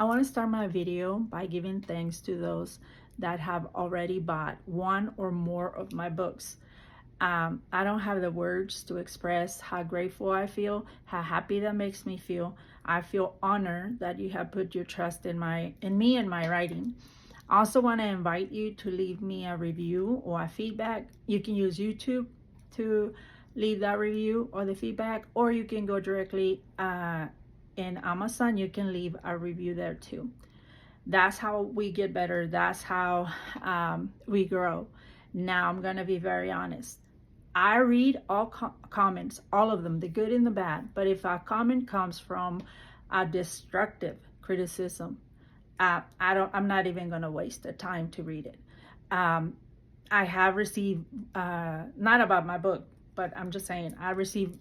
I want to start my video by giving thanks to those that have already bought one or more of my books. I don't have the words to express how grateful I feel, how happy that makes me feel. I feel honored that you have put your trust in me and my writing. I also want to invite you to leave me a review or a feedback. You can use YouTube to leave that review or the feedback, or you can go directly in Amazon. You can leave a review there too. That's how we get better. That's how we grow. Now I'm gonna be very honest. I read all comments, all of them, the good and the bad. But if a comment comes from a destructive criticism, I'm not even gonna waste the time to read it. I have received, not about my book, but I'm just saying, I received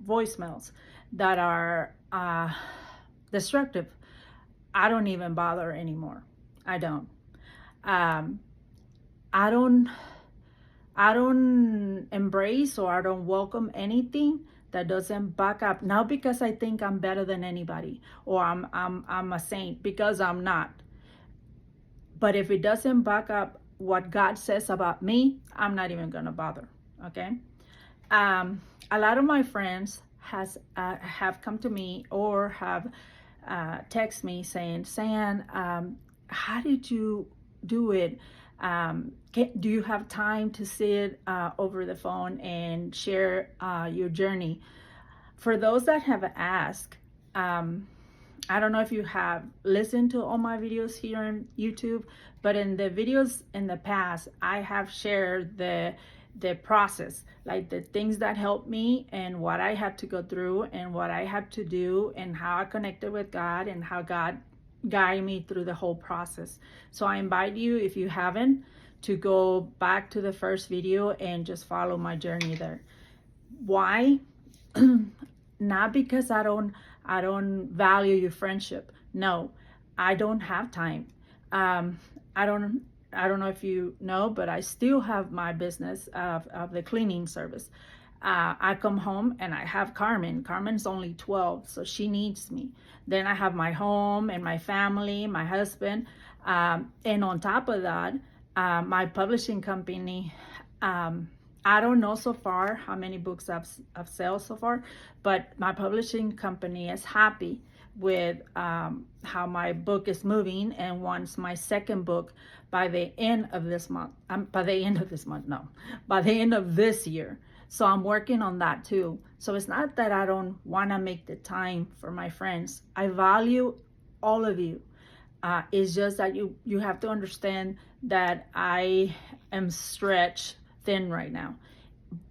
voicemails that are destructive. I don't even bother anymore. I don't. I don't embrace, or I don't welcome anything that doesn't back up. Not because I think I'm better than anybody or I'm a saint, because I'm not. But if it doesn't back up what God says about me, I'm not even gonna bother. Okay. A lot of my friends have come to me or have text me saying, San, how did you do it? Do you have time to sit over the phone and share your journey? For those that have asked, I don't know if you have listened to all my videos here on YouTube, but in the videos in the past, I have shared the process, like the things that helped me and what I had to go through and what I had to do and how I connected with God and how God guided me through the whole process. So I invite you, if you haven't, to go back to the first video and just follow my journey there. Why? Not because I don't value your friendship. No, I don't have time. I don't know if you know, but I still have my business of the cleaning service. I come home and I have Carmen. Carmen's only 12, so she needs me. Then I have my home and my family, my husband. And on top of that, my publishing company, I don't know so far how many books I've sold so far, but my publishing company is happy with how my book is moving and wants my second book by the end of this month. By the end of this year. So I'm working on that too. So it's not that I don't want to make the time for my friends. I value all of you. It's just that you have to understand that I am stretched thin right now.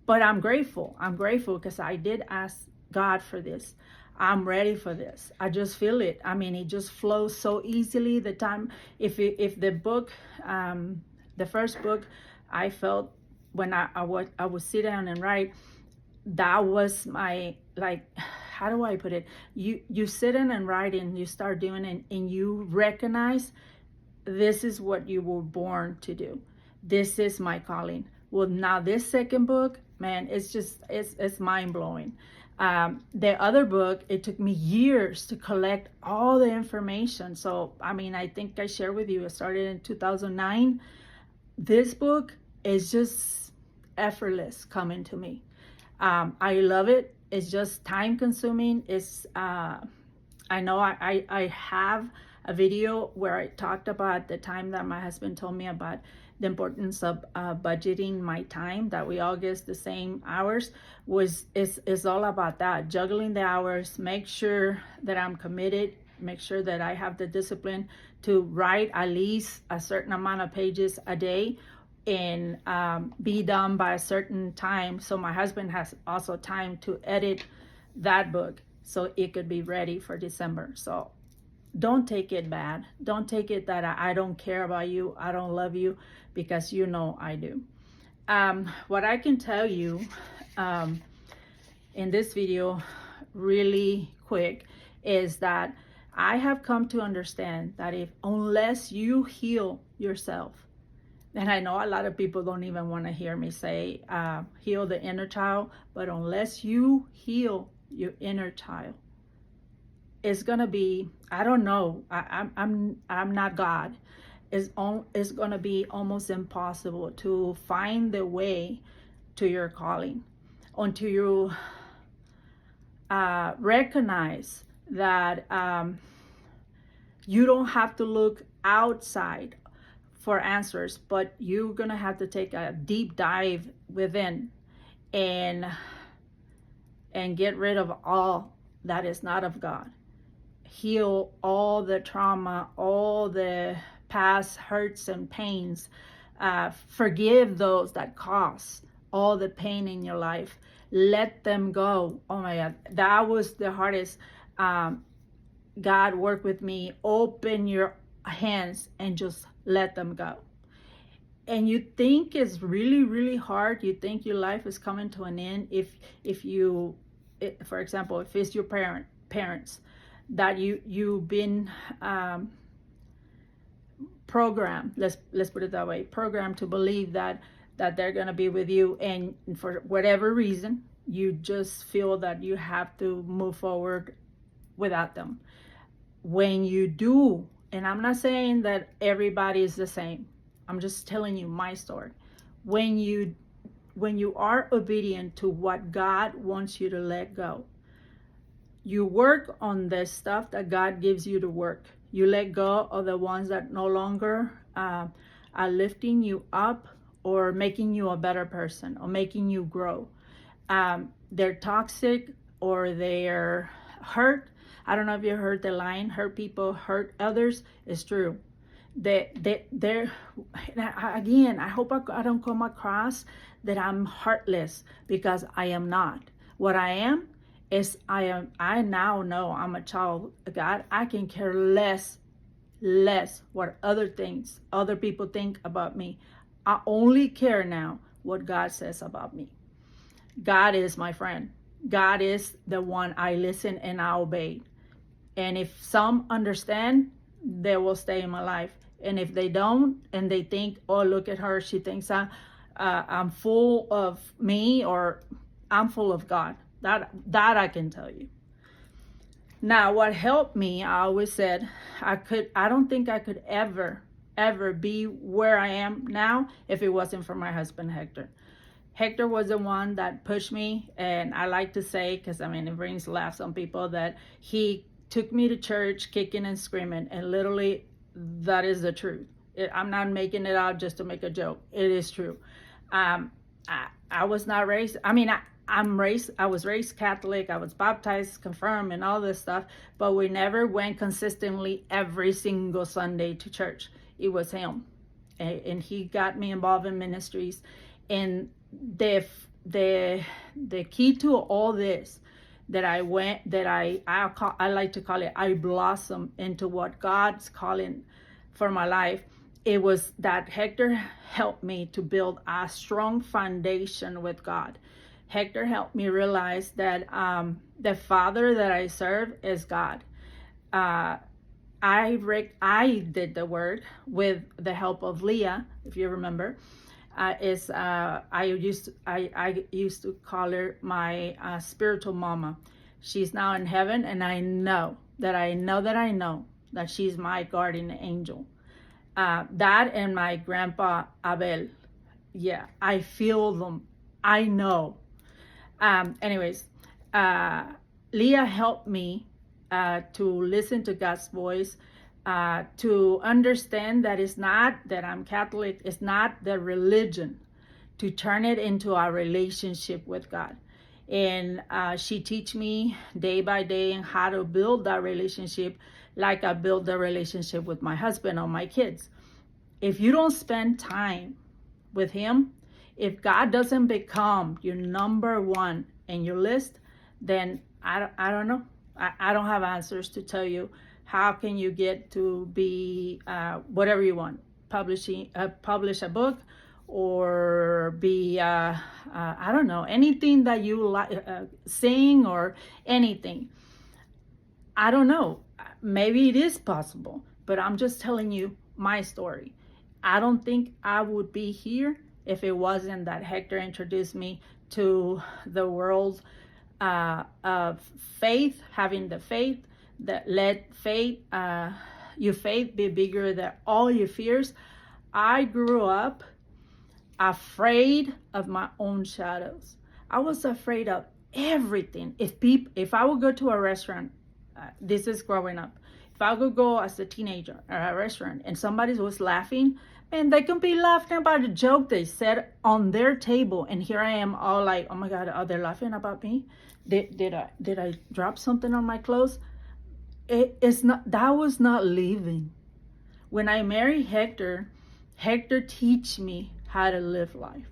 But I'm grateful. I'm grateful because I did ask God for this. I'm ready for this. I just feel it. I mean, it just flows so easily. The time, if the book, the first book, I felt when I would sit down and write, that was my, like, how do I put it? You sit in and write and you start doing it and you recognize this is what you were born to do. This is my calling. Well, now this second book, man, it's mind blowing. The other book, it took me years to collect all the information. So, I mean, I think I shared with you, it started in 2009. This book is just effortless coming to me. I love it. It's just time consuming. I know I have a video where I talked about the time that my husband told me about the importance of budgeting my time, that we all get the same hours. Is all about that, juggling the hours, make sure that I'm committed, make sure that I have the discipline to write at least a certain amount of pages a day and be done by a certain time. So my husband has also time to edit that book so it could be ready for December. So don't take it bad. Don't take it that I don't care about you, I don't love you, because you know I do. What I can tell you in this video really quick is that I have come to understand that unless you heal yourself, and I know a lot of people don't even want to hear me say heal the inner child, but unless you heal your inner child, it's gonna be, I don't know, I'm not God. It's gonna be almost impossible to find the way to your calling until you recognize that you don't have to look outside for answers, but you're gonna have to take a deep dive within and get rid of all that is not of God. Heal all the trauma, all the past hurts and pains. Forgive those that cause all the pain in your life. Let them go. Oh my God, that was the hardest. God, work with me. Open your hands and just let them go. And you think it's really, really hard. You think your life is coming to an end if you, for example, if it's your parents that you've been programmed. Let's put it that way. Programmed to believe that they're gonna be with you, and for whatever reason, you just feel that you have to move forward without them. When you do, and I'm not saying that everybody is the same, I'm just telling you my story. When you are obedient to what God wants you to let go, you work on the stuff that God gives you to work. You let go of the ones that no longer are lifting you up or making you a better person or making you grow. They're toxic or they're hurt. I don't know if you heard the line, hurt people hurt others. It's true. They're, again, I hope I don't come across that I'm heartless, because I am not. What I am is I now know I'm a child of God. I can care less what other people think about me. I only care now what God says about me. God is my friend. God is the one I listen and I obey. And if some understand, they will stay in my life. And if they don't, and they think, oh, look at her, she thinks I'm full of me, or I'm full of God. That I can tell you. Now, what helped me, I always said, I don't think I could ever be where I am now if it wasn't for my husband, Hector. Hector was the one that pushed me, and I like to say, because I mean, it brings laughs on people, that he took me to church kicking and screaming, and literally, that is the truth. I'm not making it out just to make a joke. It is true. I was not raised, I was raised Catholic. I was baptized, confirmed, and all this stuff, but we never went consistently every single Sunday to church. It was him, and he got me involved in ministries. And the key to all this, that I like to call it, I blossomed into what God's calling for my life. It was that Hector helped me to build a strong foundation with God. Hector helped me realize that the Father that I serve is God. I did the word with the help of Leah, if you remember. I used to call her my spiritual mama. She's now in heaven, and I know that she's my guardian angel. That and my grandpa Abel, yeah, I feel them. I know. Anyways, Leah helped me to listen to God's voice, to understand that it's not that I'm Catholic, it's not the religion, to turn it into a relationship with God. And she teach me day by day how to build that relationship like I build the relationship with my husband or my kids. If you don't spend time with him, if God doesn't become your number one in your list, then I don't know. I don't have answers to tell you how can you get to be whatever you want, publish a book, or be I don't know, anything that you like, sing or anything. I don't know. Maybe it is possible, but I'm just telling you my story. I don't think I would be here if it wasn't that Hector introduced me to the world of faith, having the faith that let your faith be bigger than all your fears. I grew up afraid of my own shadows. I was afraid of everything. If I would go to a restaurant, this is growing up. If I would go as a teenager at a restaurant and somebody was laughing, and they could be laughing about a joke they said on their table, and here I am all like, oh my God, are they laughing about me? Did I drop something on my clothes? It's not, that was not living. When I married Hector, Hector teach me how to live life.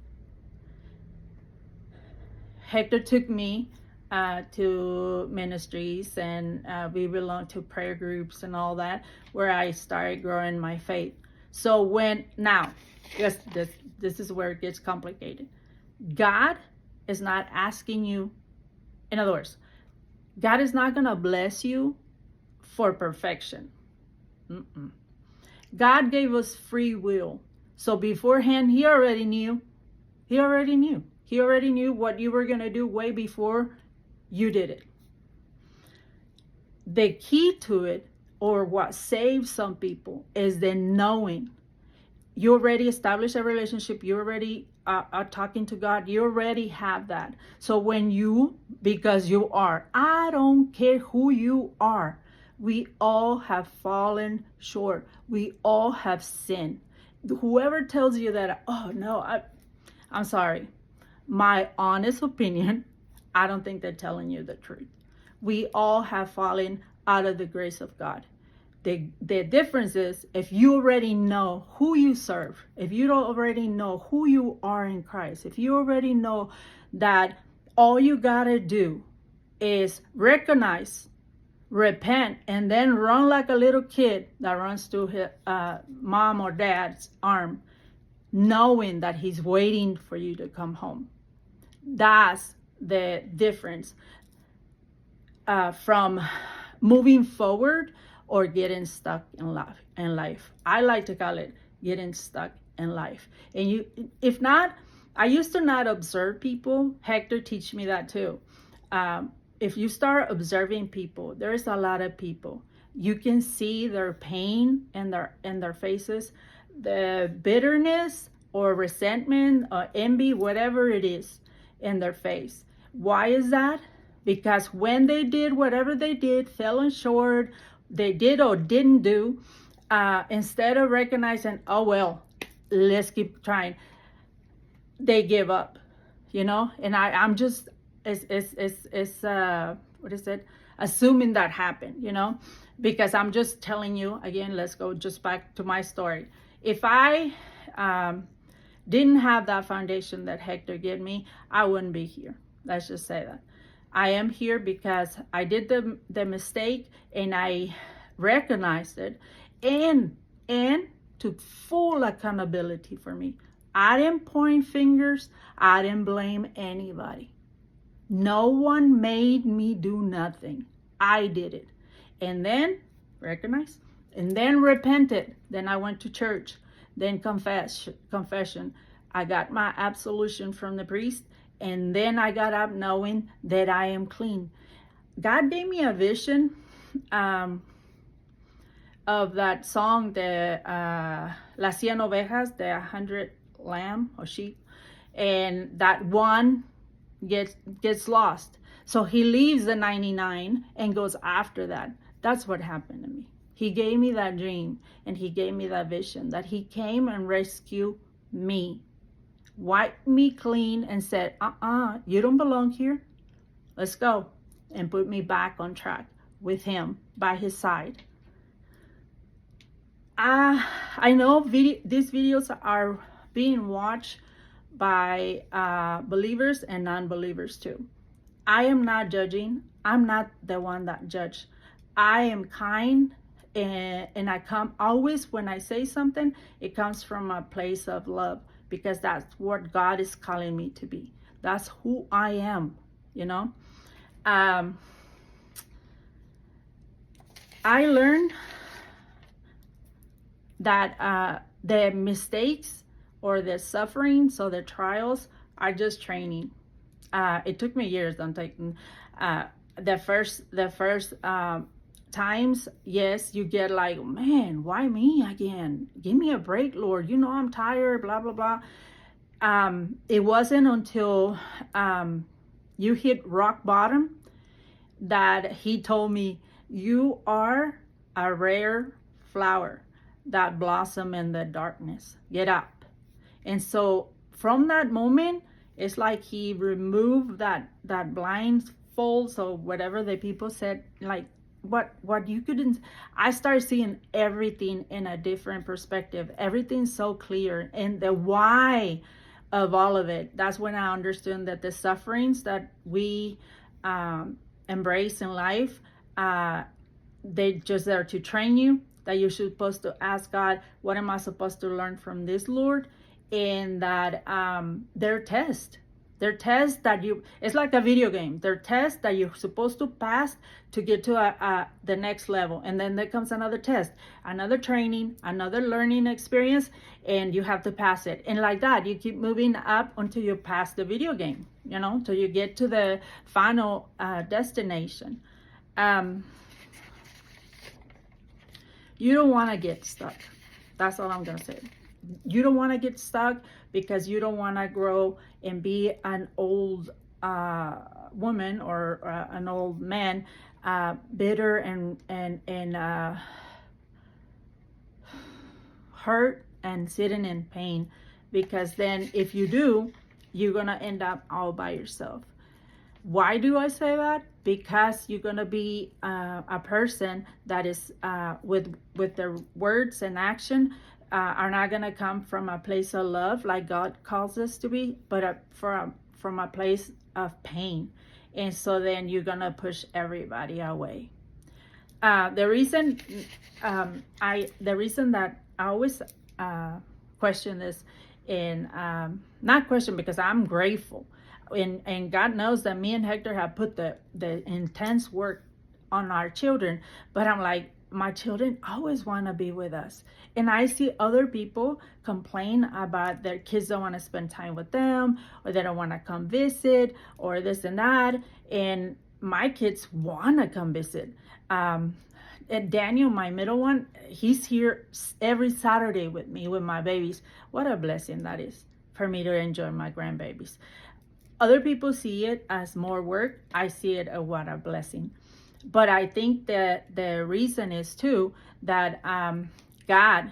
Hector took me to ministries, and we belonged to prayer groups and all that, where I started growing my faith. So now, yes, this is where it gets complicated. God is not asking you, in other words, God is not going to bless you for perfection. God gave us free will. So beforehand, he already knew what you were going to do way before you did it. The key to it, or what saves some people, is the knowing. You already established a relationship. You already are talking to God. You already have that. So because you are, I don't care who you are. We all have fallen short. We all have sinned. Whoever tells you that, oh no, I'm sorry. My honest opinion, I don't think they're telling you the truth. We all have fallen out of the grace of God. The difference is, if you already know who you serve, if you don't already know who you are in Christ, if you already know that all you gotta do is recognize, repent, and then run like a little kid that runs to his mom or dad's arm, knowing that he's waiting for you to come home. That's the difference from moving forward or getting stuck in life. I like to call it getting stuck in life. And if not, I used to not observe people. Hector teach me that too. If you start observing people, there's a lot of people. You can see their pain in their faces, the bitterness or resentment or envy, whatever it is, in their face. Why is that? Because when they did whatever they did, fell short, they did or didn't do, instead of recognizing, oh well, let's keep trying, they give up, And I'm just what is it? Assuming that happened, because I'm just telling you again. Let's go just back to my story. If I didn't have that foundation that Hector gave me, I wouldn't be here. Let's just say that. I am here because I did the mistake, and I recognized it and took full accountability for me. I didn't point fingers. I didn't blame anybody. No one made me do nothing. I did it. And then recognized, and then repented. Then I went to church, then confession. I got my absolution from the priest. And then I got up knowing that I am clean. God gave me a vision of that song, the Las 100 Ovejas, the 100 lamb or sheep. And that one gets lost. So he leaves the 99 and goes after that. That's what happened to me. He gave me that dream, and he gave me that vision that he came and rescued me. Wiped me clean and said, you don't belong here. Let's go. And put me back on track with him by his side. I know these videos are being watched by believers and non-believers too. I am not judging. I'm not the one that judges. I am kind, and I come always, when I say something, it comes from a place of love. Because that's what God is calling me to be. That's who I am, I learned that the mistakes or the sufferings or the trials are just training. It took me years on taking the first times, yes, you get like, man, why me again? Give me a break, Lord. You know I'm tired, blah, blah, blah. It wasn't until you hit rock bottom that he told me, you are a rare flower that blossom in the darkness. Get up. And so from that moment, it's like he removed that blindfold, so whatever the people said, like what you couldn't. I started seeing everything in a different perspective. Everything's so clear, and the why of all of it. That's when I understood that the sufferings that we embrace in life, they just there to train you. That you're supposed to ask God, what am I supposed to learn from this, Lord? And that they're tests. They're tests that it's like a video game. They're tests that you're supposed to pass to get to the next level. And then there comes another test, another training, another learning experience, and you have to pass it. And like that, you keep moving up until you pass the video game, till you get to the final destination. You don't want to get stuck. That's all I'm going to say. You don't want to get stuck because you don't want to grow and be an old woman or an old man, bitter and hurt and sitting in pain. Because then if you do, you're going to end up all by yourself. Why do I say that? Because you're going to be a person that is with their words and action are not going to come from a place of love like God calls us to be, but from a place of pain. And so then you're going to push everybody away. The reason that I always question this, and not question because I'm grateful. And God knows that me and Hector have put the intense work on our children, but I'm like, my children always want to be with us. And I see other people complain about their kids don't want to spend time with them, or they don't want to come visit, or this and that. And my kids want to come visit. And Daniel, my middle one, he's here every Saturday with me, with my babies. What a blessing that is for me to enjoy my grandbabies. Other people see it as more work. I see it as what a blessing. But I think that the reason is too that God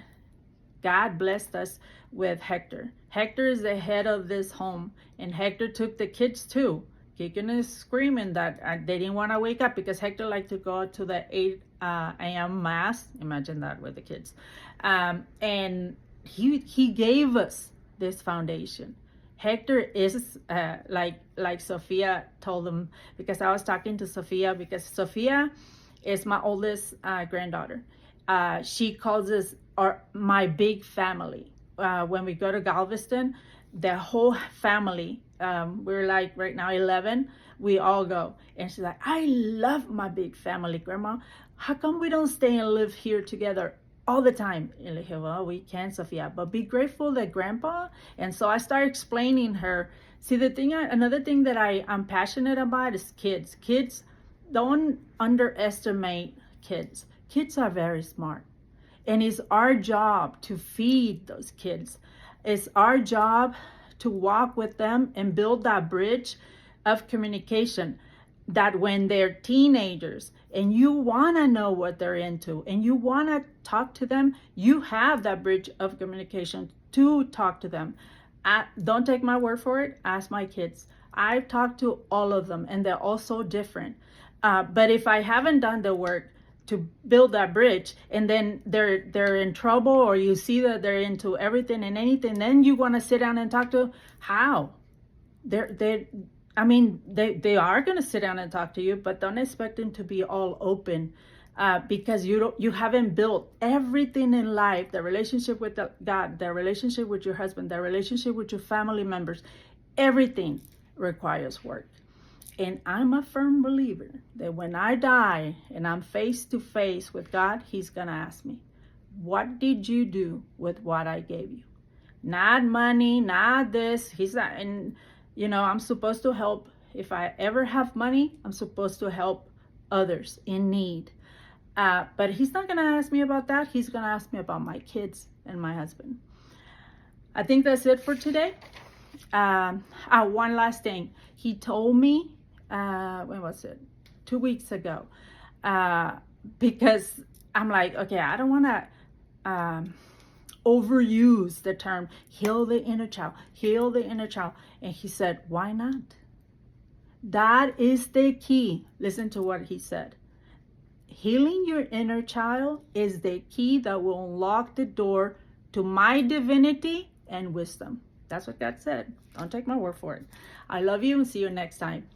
blessed us with Hector. Hector is the head of this home, and Hector took the kids too, kicking and screaming that they didn't want to wake up because Hector liked to go to the 8 a.m. mass. Imagine that with the kids. And he gave us this foundation. Hector is like Sophia told them, because I was talking to Sophia, because Sophia is my oldest granddaughter. She calls us my big family. When we go to Galveston, the whole family, we're like right now 11, we all go. And she's like, I love my big family, Grandma. How come we don't stay and live here together all the time? And like, well, we can, Sophia, but be grateful that Grandpa. And so I started explaining her. See, another thing that I'm passionate about is kids. Kids, don't underestimate kids. Kids are very smart, and it's our job to feed those kids. It's our job to walk with them and build that bridge of communication, that when they're teenagers and you want to know what they're into and you want to talk to them, you have that bridge of communication to talk to them. Don't take my word for it. Ask my kids. I've talked to all of them, and they're all so different. But if I haven't done the work to build that bridge, and then they're in trouble, or you see that they're into everything and anything, then you want to sit down and talk to how? They are going to sit down and talk to you, but don't expect them to be all open, because you haven't built everything in life, the relationship with God, the relationship with your husband, the relationship with your family members. Everything requires work. And I'm a firm believer that when I die and I'm face to face with God, he's going to ask me, what did you do with what I gave you? Not money, not this. He's not, and I'm supposed to help. If I ever have money, I'm supposed to help others in need. But he's not going to ask me about that. He's going to ask me about my kids and my husband. I think that's it for today. One last thing. He told me, when was it? 2 weeks ago. Because I'm like, okay, I don't want to overuse the term heal the inner child, heal the inner child. And he said, why not? That is the key. Listen to what he said. Healing your inner child is the key that will unlock the door to my divinity and wisdom. That's what God said. Don't take my word for it. I love you and see you next time.